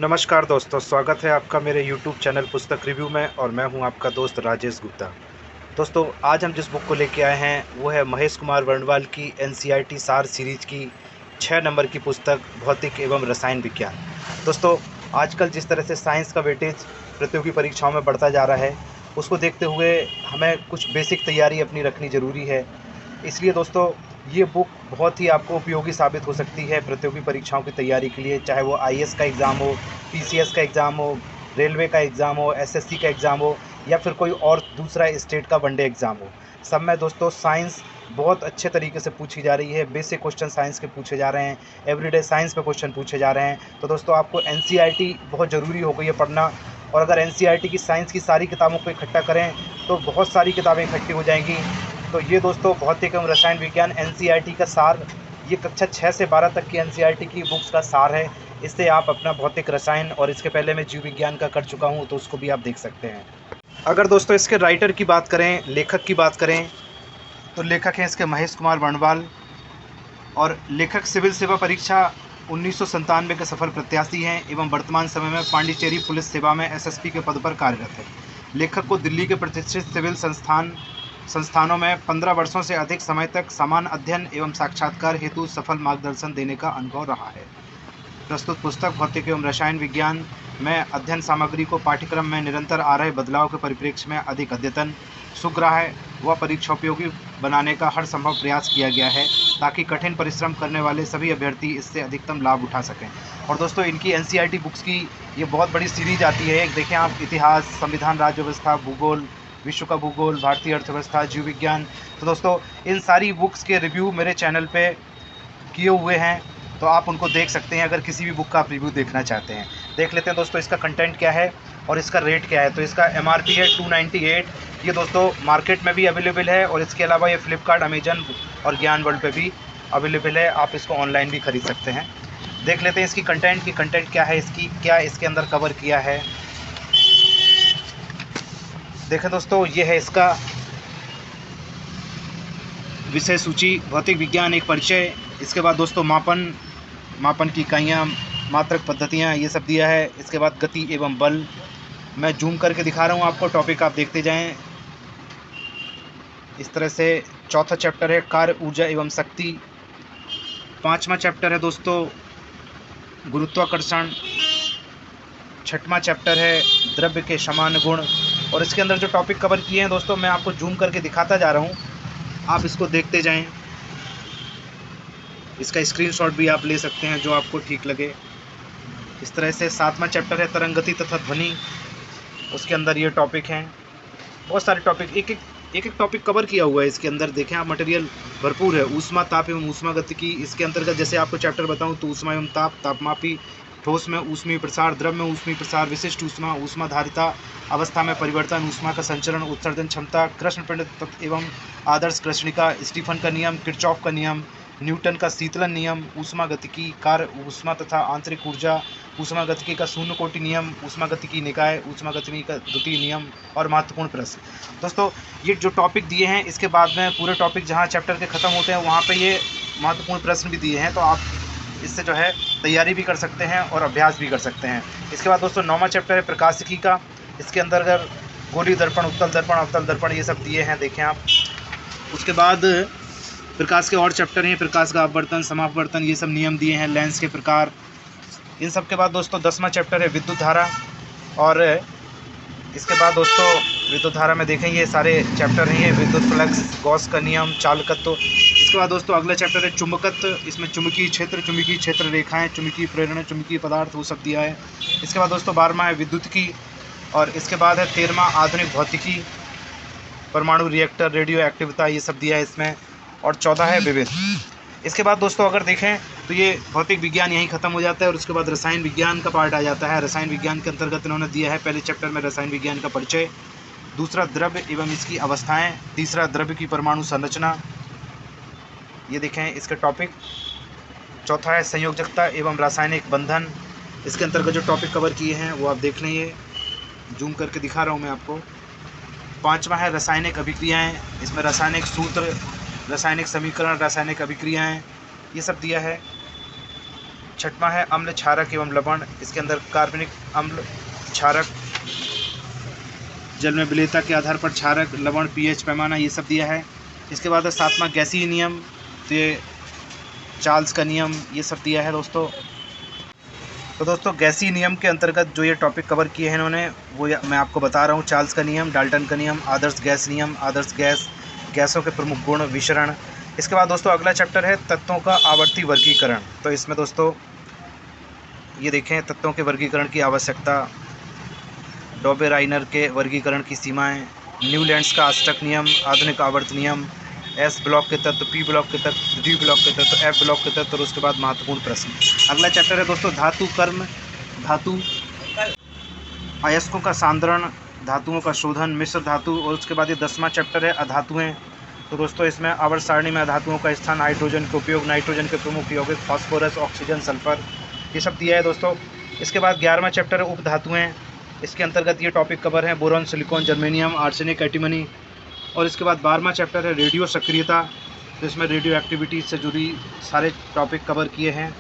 नमस्कार दोस्तों, स्वागत है आपका मेरे YouTube चैनल पुस्तक रिव्यू में और मैं हूं आपका दोस्त राजेश गुप्ता। दोस्तों, आज हम जिस बुक को लेके आए हैं वो है महेश कुमार वर्णवाल की NCERT सार सीरीज की 6 नंबर की पुस्तक भौतिक एवं रसायन विज्ञान। दोस्तों, आजकल जिस तरह से साइंस का वेटेज प्रतियोगी परीक्षाओं में बढ़ता जा रहा है, उसको देखते हुए हमें कुछ बेसिक तैयारी अपनी रखनी ज़रूरी है। इसलिए दोस्तों, ये बुक बहुत ही आपको उपयोगी साबित हो सकती है प्रतियोगी परीक्षाओं की तैयारी के लिए, चाहे वो IAS का एग्ज़ाम हो, PCS का एग्ज़ाम हो, रेलवे का एग्ज़ाम हो, SSC का एग्ज़ाम हो या फिर कोई और दूसरा स्टेट का वनडे एग्ज़ाम हो। सब में दोस्तों साइंस बहुत अच्छे तरीके से पूछी जा रही है। बेसिक क्वेश्चन साइंस के पूछे जा रहे हैं, एवरीडे साइंस पे क्वेश्चन पूछे जा रहे हैं। तो दोस्तों, आपको NCERT बहुत ज़रूरी हो गई है पढ़ना। और अगर NCERT की साइंस की सारी किताबों को इकट्ठा करें तो बहुत सारी किताबें इकट्ठी हो जाएंगी। तो ये दोस्तों भौतिक एवं रसायन विज्ञान NCERT का सार, ये कक्षा 6 से 12 तक की NCERT की बुक्स का सार है। इससे आप अपना भौतिक रसायन, और इसके पहले मैं जीव विज्ञान का कर चुका हूँ तो उसको भी आप देख सकते हैं। अगर दोस्तों इसके राइटर की बात करें, लेखक की बात करें, तो लेखक हैं इसके महेश कुमार वर्णवाल। और लेखक सिविल सेवा परीक्षा 1997 के सफल प्रत्याशी हैं एवं वर्तमान समय में पांडिचेरी पुलिस सेवा में SSP के पद पर कार्यरत है। लेखक को दिल्ली के प्रतिष्ठित सिविल संस्थानों में 15 वर्षों से अधिक समय तक समान अध्ययन एवं साक्षात्कार हेतु सफल मार्गदर्शन देने का अनुभव रहा है। प्रस्तुत पुस्तक भौतिक एवं रसायन विज्ञान में अध्ययन सामग्री को पाठ्यक्रम में निरंतर आ रहे बदलाव के परिप्रेक्ष्य में अधिक अद्यतन, सुग्राह्य व परीक्षोपयोगी बनाने का हर संभव प्रयास किया गया है ताकि कठिन परिश्रम करने वाले सभी अभ्यर्थी इससे अधिकतम लाभ उठा सकें। और दोस्तों, इनकी NCERT बुक्स की ये बहुत बड़ी सीरीज आती है। एक देखें आप, इतिहास, संविधान, राज्य व्यवस्था, भूगोल, विश्व का भूगोल, भारतीय अर्थव्यवस्था, जीव विज्ञान। तो दोस्तों, इन सारी बुक्स के रिव्यू मेरे चैनल पे किए हुए हैं, तो आप उनको देख सकते हैं अगर किसी भी बुक का आप रिव्यू देखना चाहते हैं। देख लेते हैं दोस्तों इसका कंटेंट क्या है और इसका रेट क्या है। तो इसका MRP है 298। ये दोस्तों मार्केट में भी अवेलेबल है और इसके अलावा ये फ्लिपकार्ट, अमेजन और ज्ञान वर्ल्ड पे भी अवेलेबल है। आप इसको ऑनलाइन भी खरीद सकते हैं। देख लेते हैं इसकी कंटेंट क्या है, इसकी क्या इसके अंदर कवर किया है। देखें दोस्तों, ये है इसका विषय सूची, भौतिक विज्ञान एक परिचय। इसके बाद दोस्तों मापन की इकाइयाँ, मात्रक पद्धतियाँ, ये सब दिया है। इसके बाद गति एवं बल, मैं जूम करके दिखा रहा हूँ आपको, टॉपिक आप देखते जाएं। इस तरह से चौथा चैप्टर है कार्य, ऊर्जा एवं शक्ति। पांचवा चैप्टर है दोस्तों गुरुत्वाकर्षण। छठवां चैप्टर है द्रव्य के समान गुण। और इसके अंदर जो टॉपिक कवर किए हैं दोस्तों, मैं आपको जूम करके दिखाता जा रहा हूँ, आप इसको देखते जाएं। इसका स्क्रीनशॉट भी आप ले सकते हैं जो आपको ठीक लगे। इस तरह से सातवां चैप्टर है तरंगति तथा ध्वनि। उसके अंदर ये टॉपिक हैं, बहुत सारे टॉपिक, एक टॉपिक कवर किया हुआ है इसके अंदर। देखें आप, मटेरियल भरपूर है। ऊष्मा, ताप एवं ऊष्मागतिकी, इसके अंतर्गत जैसे आपको चैप्टर बताऊं तो ऊष्मा एवं ताप, तापमापी, ठोस में ऊष्मीय प्रसार, द्रव में ऊष्मीय प्रसार, विशिष्ट ऊष्मा, ऊष्माधारिता, अवस्था में परिवर्तन, ऊष्मा का संचरण, उत्सर्जन क्षमता, कृष्ण पिंड तत्व एवं आदर्श कृष्णिका, स्टीफन का नियम, किरचॉफ का नियम, न्यूटन का शीतलन नियम, ऊष्मागतिकी, कार्य, ऊष्मा तथा आंतरिक ऊर्जा, ऊष्मागतिकी का शून्य कोटि नियम, ऊष्मागतिकी निकाय, ऊष्मागतिकी का द्वितीय नियम और महत्वपूर्ण प्रश्न। दोस्तों, ये जो टॉपिक दिए हैं, इसके बाद में पूरे टॉपिक जहाँ चैप्टर के ख़त्म होते हैं वहाँ पे ये महत्वपूर्ण प्रश्न भी दिए हैं, तो आप इससे जो है तैयारी भी कर सकते हैं और अभ्यास भी कर सकते हैं। इसके बाद दोस्तों 9वां चैप्टर है प्रकाशिकी का। इसके अंदर अगर गोली दर्पण, उत्तल दर्पण, अवतल दर्पण, ये सब दिए हैं, देखें आप। उसके बाद प्रकाश के और चैप्टर हैं, प्रकाश का अपवर्तन, समापवर्तन, ये सब नियम दिए हैं, लेंस के प्रकार। इन सब के बाद दोस्तों 10वां चैप्टर है विद्युत धारा। और इसके बाद दोस्तों विद्युत धारा में देखें ये सारे चैप्टर हैं, ये विद्युत फ्लक्स, गॉस का नियम, चालकत्व। इसके बाद दोस्तों अगला चैप्टर है चुंबकत्व। इसमें चुंबकीय क्षेत्र रेखाएं, चुंबकीय प्रेरण, चुंबकीय पदार्थ, वो सब दिया है। इसके बाद दोस्तों 12वां है विद्युतिकी। और इसके बाद है 13वां आधुनिक भौतिकी, परमाणु रिएक्टर, रेडियो एक्टिविता, ये सब दिया है इसमें। और 14 है विविध। इसके बाद दोस्तों अगर देखें तो ये भौतिक विज्ञान यहीं ख़त्म हो जाता है और उसके बाद रसायन विज्ञान का पार्ट आ जाता है। रसायन विज्ञान के अंतर्गत इन्होंने दिया है पहले चैप्टर में रसायन विज्ञान का परिचय, दूसरा द्रव्य एवं इसकी अवस्थाएं, तीसरा द्रव्य की परमाणु संरचना, ये देखें इसके टॉपिक। चौथा है संयोजकता एवं रासायनिक बंधन। इसके अंतर्गत जो टॉपिक कवर किए हैं वो आप देख लें, ये जूम करके दिखा रहा हूँ मैं आपको। 5वां है रासायनिक अभिक्रियाएँ। इसमें रासायनिक सूत्र, रासायनिक समीकरण, रासायनिक अभिक्रियाएँ, ये सब दिया है। छठवां है अम्ल क्षारक एवं लवण, इसके अंदर कार्बनिक अम्ल, क्षारक, जल में विलेयता के आधार पर क्षारक, लवण, पीएच पैमाना, ये सब दिया है। इसके बाद है सातवां गैसीय नियम, तो ये चार्ल्स का नियम, ये सब दिया है दोस्तों। तो दोस्तों गैसीय नियम के अंतर्गत जो ये टॉपिक कवर किए हैं इन्होंने, वो मैं आपको बता रहा हूँ। चार्ल्स का नियम, डाल्टन का नियम, आदर्श गैस नियम, आदर्श गैस, गैसों के प्रमुख गुण, विशरण। इसके बाद दोस्तों अगला चैप्टर है तत्वों का आवर्ती वर्गीकरण। तो इसमें दोस्तों ये देखें तत्वों के वर्गीकरण की आवश्यकता, डॉबे-राइनर के वर्गीकरण की सीमाएं, न्यूलैंड्स का अष्टक नियम, आधुनिक आवर्त नियम, एस ब्लॉक के तत्व, पी ब्लॉक के तत्व, डी ब्लॉक के तत्व, एफ ब्लॉक के तत्व और उसके बाद महत्वपूर्ण प्रश्न। अगला चैप्टर है दोस्तों धातु कर्म, धातु, अयस्कों का सांद्रण, धातुओं का शोधन, मिश्र धातु और उसके बाद ये 10वां चैप्टर है अधातुएँ। तो दोस्तों इसमें आवर्त सारणी में अधातुओं का स्थान, हाइड्रोजन के उपयोग, नाइट्रोजन के प्रमुख यौगिक, फास्फोरस, ऑक्सीजन, सल्फर, ये सब दिया है दोस्तों। इसके बाद 11वां चैप्टर है उपधातुएँ। इसके अंतर्गत ये टॉपिक कवर है boron, silicon, germanium, arsenic, antimony. और इसके बाद 12वां चैप्टर है रेडियो सक्रियता, जिसमें रेडियो एक्टिविटी से जुड़ी सारे टॉपिक कवर किए हैं।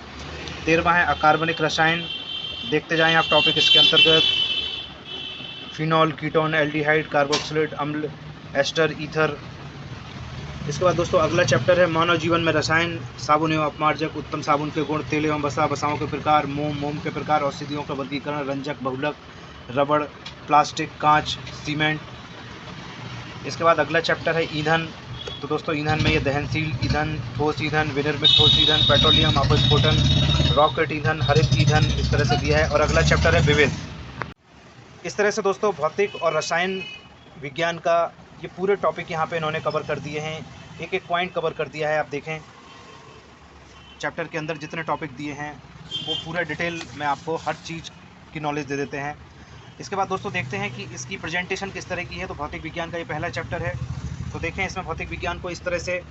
13वां है अकार्बनिक रसायन, देखते जाएं आप टॉपिक इसके अंतर्गत, फिनॉल, कीटोन, एल्डिहाइड, कार्बोक्सिलेट अम्ल, एस्टर, ईथर। इसके बाद दोस्तों अगला चैप्टर है मानव जीवन में रसायन, साबुन एवं अपमार्जक, उत्तम साबुन के गुण, तेल एवं वसा, वसाओं के प्रकार, मोम, मोम के प्रकार, औषधियों का वर्गीकरण, रंजक, बहुलक, रबड़, प्लास्टिक, कांच, सीमेंट। इसके बाद अगला चैप्टर है ईंधन। तो दोस्तों ईंधन में ये दहनशील ईंधन, ठोस ईंधन, विनिर्मित ठोस ईंधन, पेट्रोलियम, अपस्फोटन, रॉकेट ईंधन, हरित ईंधन, इस तरह से दिया है। और अगला चैप्टर है विविध। इस तरह से दोस्तों भौतिक और रसायन विज्ञान का ये पूरे टॉपिक यहाँ पे इन्होंने कवर कर दिए हैं, एक एक पॉइंट कवर कर दिया है। आप देखें चैप्टर के अंदर जितने टॉपिक दिए हैं वो पूरा डिटेल में आपको हर चीज़ की नॉलेज दे देते हैं। इसके बाद दोस्तों देखते हैं कि इसकी प्रेजेंटेशन किस तरह की है। तो भौतिक विज्ञान का ये पहला चैप्टर है। तो देखें इसमें भौतिक विज्ञान को इस तरह से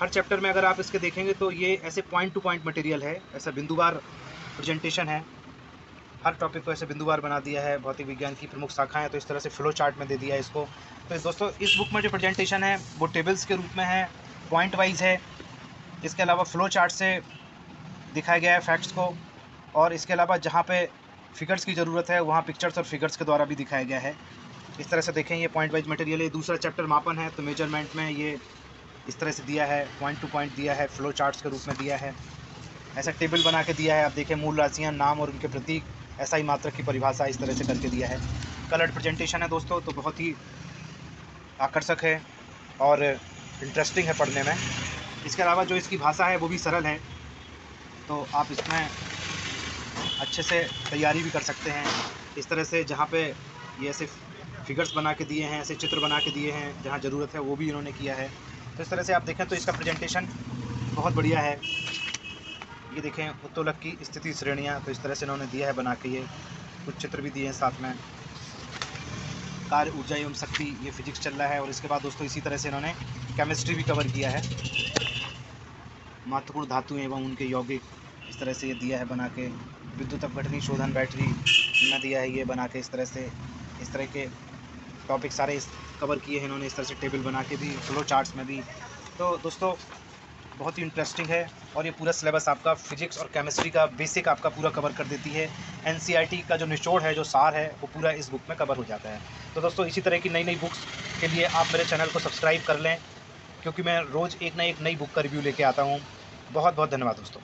हर चैप्टर में अगर आप इसके देखेंगे तो ये ऐसे पॉइंट टू पॉइंट मटेरियल है, ऐसा बिंदुवार प्रेजेंटेशन है। हर टॉपिक को ऐसे बिंदुवार बना दिया है। भौतिक विज्ञान की प्रमुख शाखाएं हैं तो इस तरह से फ्लो चार्ट में दे दिया है इसको। तो दोस्तों इस बुक में जो प्रेजेंटेशन है वो टेबल्स के रूप में है, पॉइंट वाइज है। इसके अलावा फ्लो चार्ट से दिखाया गया है फैक्ट्स को, और इसके अलावा जहाँ पे फिगर्स की ज़रूरत है वहाँ पिक्चर्स और फिगर्स के द्वारा भी दिखाया गया है। इस तरह से देखें ये पॉइंट वाइज मटेरियल है। दूसरा चैप्टर मापन है, तो मेजरमेंट में ये इस तरह से दिया है, पॉइंट टू पॉइंट दिया है, फ्लो चार्ट्स के रूप में दिया है, ऐसा टेबल बना के दिया है। आप देखें मूल राशियाँ, नाम और उनके प्रतीक, ऐसा ही मात्रक की परिभाषा इस तरह से करके दिया है। कलर्ड प्रेजेंटेशन है दोस्तों, तो बहुत ही आकर्षक है और इंटरेस्टिंग है पढ़ने में। इसके अलावा जो इसकी भाषा है वो भी सरल है, तो आप इसमें अच्छे से तैयारी भी कर सकते हैं। इस तरह से जहाँ पे ये ऐसे फिगर्स बना के दिए हैं, ऐसे चित्र बना के दिए हैं, जहाँ ज़रूरत है वो भी इन्होंने किया है। तो इस तरह से आप देखें तो इसका प्रेजेंटेशन बहुत बढ़िया है। ये देखें उत्तोलक की स्थिति श्रेणियाँ, तो इस तरह से इन्होंने दिया है बना के, ये कुछ चित्र भी दिए हैं साथ में। कार्य, ऊर्जा एवं शक्ति, ये फिजिक्स चल रहा है। और इसके बाद दोस्तों इसी तरह से इन्होंने केमिस्ट्री भी कवर किया है। महत्वपूर्ण धातुएं एवं उनके यौगिक, इस तरह से ये दिया है बना के। विद्युत अपघटनी शोधन, बैटरी में दिया है ये बना के। इस तरह से इस तरह के टॉपिक सारे कवर किए हैं इन्होंने, इस तरह से टेबल बना के भी, फ्लो चार्ट्स में भी। तो दोस्तों बहुत ही इंटरेस्टिंग है और ये पूरा सिलेबस आपका फिजिक्स और केमिस्ट्री का बेसिक आपका पूरा कवर कर देती है। एनसीईआरटी का जो निचोड़ है, जो सार है, वो पूरा इस बुक में कवर हो जाता है। तो दोस्तों इसी तरह की नई नई बुक्स के लिए आप मेरे चैनल को सब्सक्राइब कर लें, क्योंकि मैं रोज़ एक ना एक नई बुक का रिव्यू लेके आता हूँ। बहुत बहुत धन्यवाद दोस्तों।